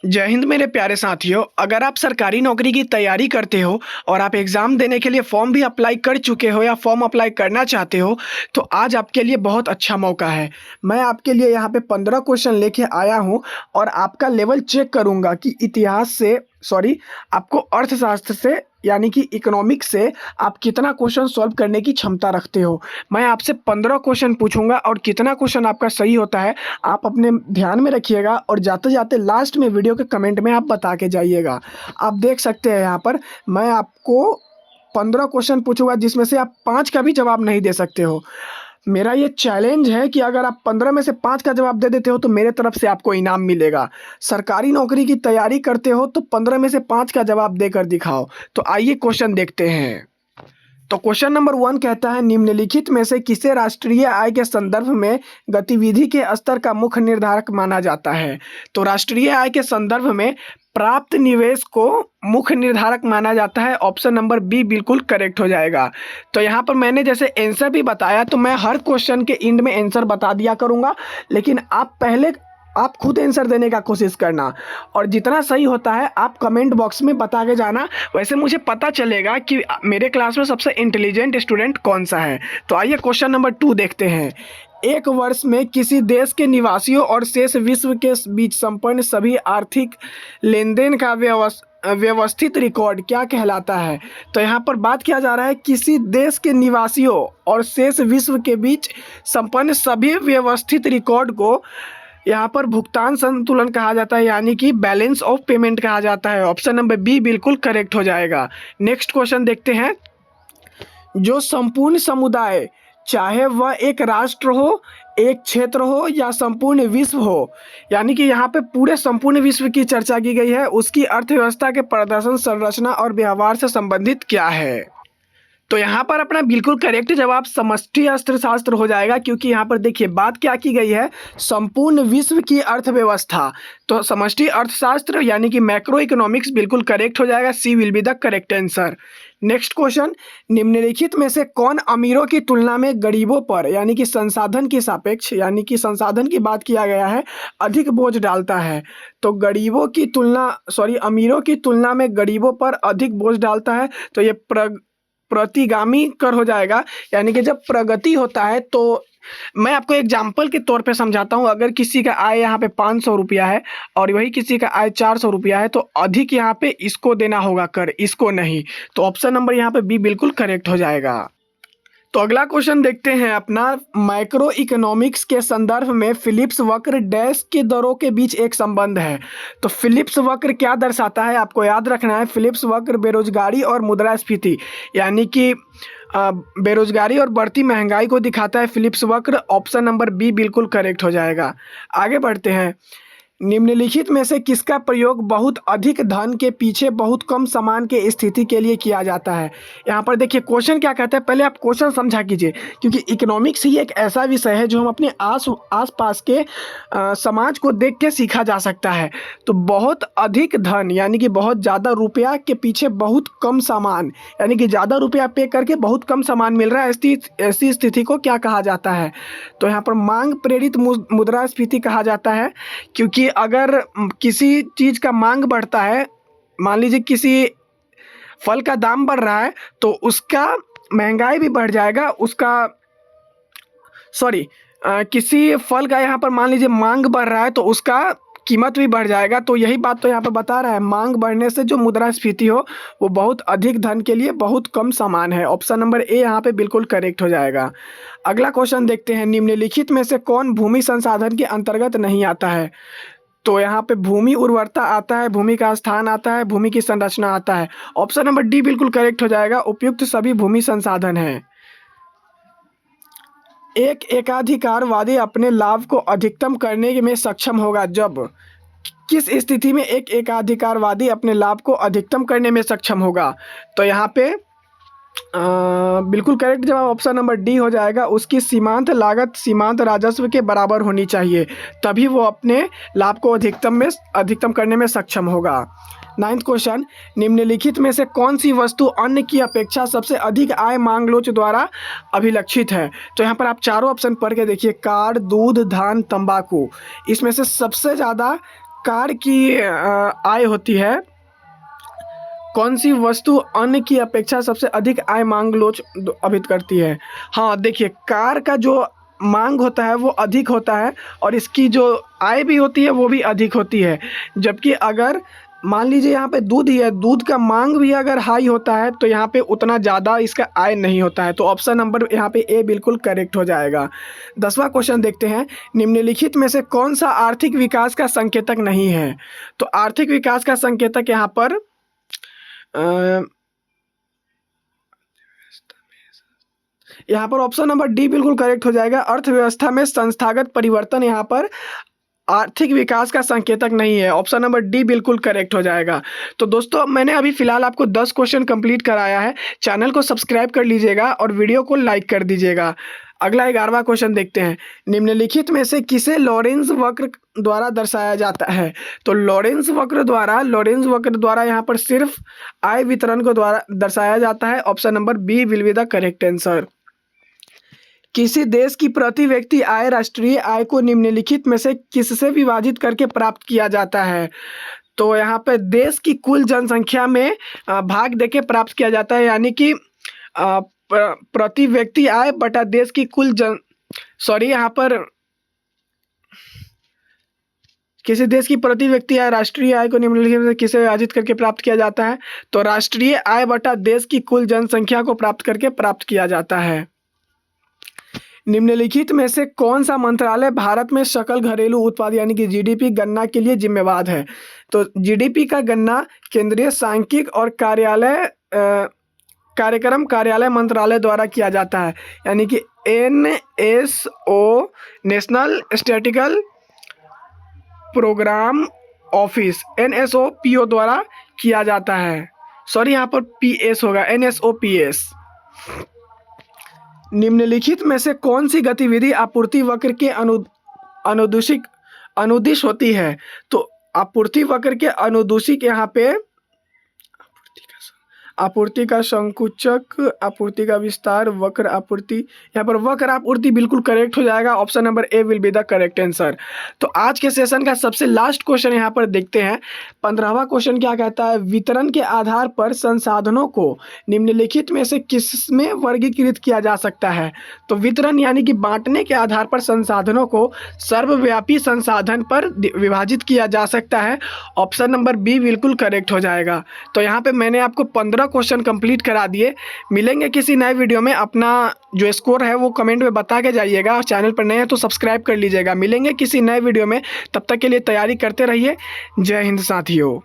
जय हिंद मेरे प्यारे साथियों। अगर आप सरकारी नौकरी की तैयारी करते हो और आप एग्ज़ाम देने के लिए फॉर्म भी अप्लाई कर चुके हो या फॉर्म अप्लाई करना चाहते हो, तो आज आपके लिए बहुत अच्छा मौका है। मैं आपके लिए यहाँ पे 15 क्वेश्चन लेके आया हूँ और आपका लेवल चेक करूँगा कि इतिहास से सॉरी आपको अर्थशास्त्र से यानी कि इकोनॉमिक्स से आप कितना क्वेश्चन सॉल्व करने की क्षमता रखते हो। मैं आपसे 15 क्वेश्चन पूछूंगा और कितना क्वेश्चन आपका सही होता है आप अपने ध्यान में रखिएगा और जाते-जाते लास्ट में वीडियो के कमेंट में आप बता के जाइएगा। आप देख सकते हैं यहाँ पर मैं आपको 15 क्वेश्चन पूछूंगा जिसमें से आप 5 का भी जवाब नहीं दे सकते हो। मेरा ये चैलेंज है कि अगर आप 15 में से 5 का जवाब दे देते हो तो मेरे तरफ से आपको इनाम मिलेगा। सरकारी नौकरी की तैयारी करते हो तो 15 में से 5 का जवाब देकर दिखाओ। तो आइए क्वेश्चन देखते हैं। तो क्वेश्चन नंबर 1 कहता है निम्नलिखित में से किसे राष्ट्रीय आय के संदर्भ में गतिविधि के स्तर का मुख्य निर्धारक माना जाता है। तो राष्ट्रीय आय के संदर्भ में प्राप्त निवेश को मुख्य निर्धारक माना जाता है। ऑप्शन नंबर बी बिल्कुल करेक्ट हो जाएगा। तो यहाँ पर मैंने जैसे आंसर भी बताया तो मैं हर क्वेश्चन के एंड में आंसर बता दिया करूँगा, लेकिन आप खुद आंसर देने का कोशिश करना और जितना सही होता है आप कमेंट बॉक्स में बता के जाना। वैसे मुझे पता चलेगा कि मेरे क्लास में सबसे इंटेलिजेंट स्टूडेंट कौन सा है। तो आइए क्वेश्चन नंबर 2 देखते हैं। एक वर्ष में किसी देश के निवासियों और शेष विश्व के बीच संपन्न सभी आर्थिक लेनदेन का व्यवस्थित रिकॉर्ड क्या कहलाता है। तो यहाँ पर बात किया जा रहा है किसी देश के निवासियों और शेष विश्व के बीच संपन्न सभी व्यवस्थित रिकॉर्ड को यहाँ पर भुगतान संतुलन कहा जाता है, यानी कि बैलेंस ऑफ पेमेंट कहा जाता है। ऑप्शन नंबर बी बिल्कुल करेक्ट हो जाएगा। नेक्स्ट क्वेश्चन देखते हैं। जो संपूर्ण समुदाय, चाहे वह एक राष्ट्र हो, एक क्षेत्र हो या संपूर्ण विश्व हो, यानी कि यहाँ पे पूरे संपूर्ण विश्व की चर्चा की गई है, उसकी अर्थव्यवस्था के प्रदर्शन, संरचना और व्यवहार से संबंधित क्या है। तो यहाँ पर अपना बिल्कुल करेक्ट जवाब समष्टि अर्थशास्त्र हो जाएगा, क्योंकि यहाँ पर देखिए बात क्या की गई है, संपूर्ण विश्व की अर्थव्यवस्था। तो समष्टि अर्थशास्त्र यानी कि मैक्रो इकोनॉमिक्स बिल्कुल करेक्ट हो जाएगा। C will be the correct answer. Next question, निम्नलिखित में से कौन अमीरों की तुलना में गरीबों पर यानी कि संसाधन के सापेक्ष यानी कि संसाधन की बात किया गया है अधिक बोझ डालता है। तो अमीरों की तुलना में गरीबों पर अधिक बोझ डालता है। तो ये प्रतिगामी कर हो जाएगा, यानी कि जब प्रगति होता है। तो मैं आपको एग्जाम्पल के तौर पे समझाता हूँ। अगर किसी का आय यहाँ पे 500 रुपया है और वही किसी का आय 400 रुपया है, तो अधिक यहाँ पे इसको देना होगा कर, इसको नहीं। तो ऑप्शन नंबर यहाँ पे बी बिल्कुल करेक्ट हो जाएगा। तो अगला क्वेश्चन देखते हैं अपना। माइक्रो इकोनॉमिक्स के संदर्भ में फिलिप्स वक्र डैश के दरों के बीच एक संबंध है। तो फिलिप्स वक्र क्या दर्शाता है, आपको याद रखना है। फिलिप्स वक्र बेरोजगारी और मुद्रास्फीति यानी कि बेरोजगारी और बढ़ती महंगाई को दिखाता है फिलिप्स वक्र। ऑप्शन नंबर बी बिल्कुल करेक्ट हो जाएगा। आगे बढ़ते हैं। निम्नलिखित में से किसका प्रयोग बहुत अधिक धन के पीछे बहुत कम सामान के स्थिति के लिए किया जाता है। यहाँ पर देखिए क्वेश्चन क्या कहता है, पहले आप क्वेश्चन समझा कीजिए, क्योंकि इकोनॉमिक्स ही एक ऐसा विषय है जो हम अपने आस पास के समाज को देख के सीखा जा सकता है। तो बहुत अधिक धन यानी कि बहुत ज़्यादा रुपया के पीछे बहुत कम सामान, यानी कि ज़्यादा रुपया पे करके बहुत कम सामान मिल रहा है, ऐसी स्थिति को क्या कहा जाता है। तो यहाँ पर मांग प्रेरित मुद्रास्फीति कहा जाता है, क्योंकि अगर किसी चीज़ का मांग बढ़ता है, मान लीजिए किसी फल का दाम बढ़ रहा है तो उसका महंगाई भी बढ़ जाएगा। किसी फल का यहाँ पर मान लीजिए मांग बढ़ रहा है तो उसका कीमत भी बढ़ जाएगा। तो यही बात तो यहाँ पर बता रहा है, मांग बढ़ने से जो मुद्रास्फीति हो वो बहुत अधिक धन के लिए बहुत कम सामान है। ऑप्शन नंबर ए यहाँ पे बिल्कुल करेक्ट हो जाएगा। अगला क्वेश्चन देखते हैं। निम्नलिखित में से कौन भूमि संसाधन के अंतर्गत नहीं आता है। तो यहाँ पे भूमि उर्वरता आता है, भूमि का स्थान आता है, भूमि की संरचना आता है। ऑप्शन नंबर डी बिल्कुल करेक्ट हो जाएगा। उपयुक्त सभी भूमि संसाधन हैं। एक एकाधिकारवादी अपने लाभ को अधिकतम करने में सक्षम होगा जब, किस स्थिति में एक एकाधिकारवादी अपने लाभ को अधिकतम करने में सक्षम होगा। तो यहाँ पे बिल्कुल करेक्ट जवाब ऑप्शन नंबर डी हो जाएगा। उसकी सीमांत लागत सीमांत राजस्व के बराबर होनी चाहिए, तभी वो अपने लाभ को अधिकतम करने में सक्षम होगा। 9th क्वेश्चन, निम्नलिखित में से कौन सी वस्तु अन्य की अपेक्षा सबसे अधिक आय मांग लोच द्वारा अभिलक्षित है। तो यहाँ पर आप चारों ऑप्शन पढ़ के देखिए, कार, दूध, धान, तंबाकू। इसमें से सबसे ज़्यादा कार की आय होती है, कौन सी वस्तु अन्य की अपेक्षा सबसे अधिक आय मांग लोच अभित करती है? हाँ, देखिए कार का जो मांग होता है वो अधिक होता है और इसकी जो आय भी होती है वो भी अधिक होती है। जबकि अगर मान लीजिए यहाँ पे दूध ही है, दूध का मांग भी अगर हाई होता है तो यहाँ पे उतना ज़्यादा इसका आय नहीं होता है। तो ऑप्शन नंबर यहाँ पे ए बिल्कुल करेक्ट हो जाएगा। 10वां क्वेश्चन देखते हैं, निम्नलिखित में से कौन सा आर्थिक विकास का संकेतक नहीं है? तो आर्थिक विकास का संकेतक यहाँ पर यहाँ पर ऑप्शन नंबर डी बिल्कुल करेक्ट हो जाएगा। अर्थव्यवस्था में संस्थागत परिवर्तन यहाँ पर आर्थिक विकास का संकेतक नहीं है। ऑप्शन नंबर डी बिल्कुल करेक्ट हो जाएगा। तो दोस्तों मैंने अभी फिलहाल आपको 10 क्वेश्चन कंप्लीट कराया है। चैनल को सब्सक्राइब कर लीजिएगा और वीडियो को लाइक कर दीजिएगा। अगला 11वां क्वेश्चन देखते हैं, निम्नलिखित में से किसे लॉरेंज वक्र द्वारा दर्शाया जाता है? तो लॉरेंज वक्र द्वारा यहाँ पर सिर्फ आय वितरण को द्वारा दर्शाया जाता है। Option number B will be the correct answer. किसी देश की प्रति व्यक्ति आय राष्ट्रीय आय को निम्नलिखित में से किससे विभाजित करके प्राप्त किया जाता है? तो यहाँ पे देश की कुल जनसंख्या में भाग देके प्राप्त किया जाता है, यानी कि प्रति व्यक्ति आय बटा देश की कुल यहाँ पर किसी देश की प्रति व्यक्ति आय राष्ट्रीय आय को निम्नलिखित में से किसे विभाजित करके प्राप्त किया जाता है? तो राष्ट्रीय आय बटा देश की कुल जनसंख्या को प्राप्त करके प्राप्त किया जाता है। निम्नलिखित में से कौन सा मंत्रालय भारत में सकल घरेलू उत्पाद यानी कि जीडीपी गणना के लिए जिम्मेवार है? तो जीडीपी का गणना केंद्रीय सांख्यिकी और कार्यक्रम कार्यालय मंत्रालय द्वारा किया जाता है, यानी कि NSO national statistical programme office NSOPO द्वारा किया जाता है। सॉरी यहाँ पर पीएस होगा, एनएसओपीएस। निम्नलिखित में से कौन सी गतिविधि आपूर्ति वक्र के अनुदिश होती है? तो आपूर्ति वक्र के अनुदिश यहाँ पे आपूर्ति का संकुचक, आपूर्ति का विस्तार, वक्र आपूर्ति, यहाँ पर वक्र आपूर्ति बिल्कुल करेक्ट हो जाएगा। Option number A will be the correct answer. तो आज के सेशन का सबसे लास्ट क्वेश्चन यहाँ पर देखते हैं। 15वां क्वेश्चन क्या कहता है, वितरण के आधार पर संसाधनों को निम्नलिखित में से किसमें वर्गीकृत किया जा सकता है? तो वितरण यानी कि बांटने के आधार पर संसाधनों को सर्वव्यापी संसाधन पर विभाजित किया जा सकता है। ऑप्शन नंबर बी बिल्कुल करेक्ट हो जाएगा। तो यहाँ पे मैंने आपको 15 क्वेश्चन कंप्लीट करा दिए। मिलेंगे किसी नए वीडियो में। अपना जो स्कोर है वो कमेंट में बता के जाइएगा और चैनल पर नए हैं तो सब्सक्राइब कर लीजिएगा। मिलेंगे किसी नए वीडियो में, तब तक के लिए तैयारी करते रहिए। जय हिंद साथियों।